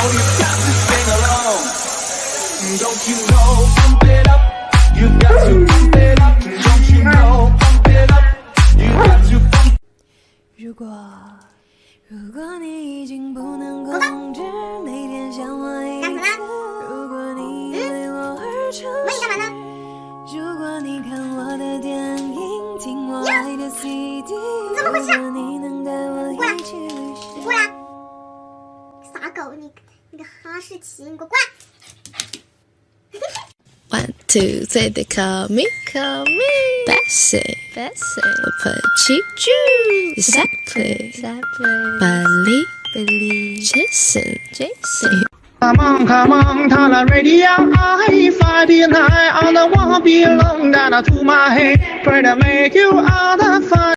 you got to sing along. Don't you know, pump it up. You got to pump it up. Don't you know, pump it up. You got to pump. 如果你已经不能控制，每天想我一次，如果你为我而诚实，如果你看我的电影，听我爱的 CD， 如果你能带我一起旅行。过来，傻狗，你个哈士奇，你给我过来。1, 2, 3, they call me Bessie. We'll put you exactly. Billy, Jason. Come on, tell the radio, I Friday night on the wall belong down to my head, try to make you out of fun.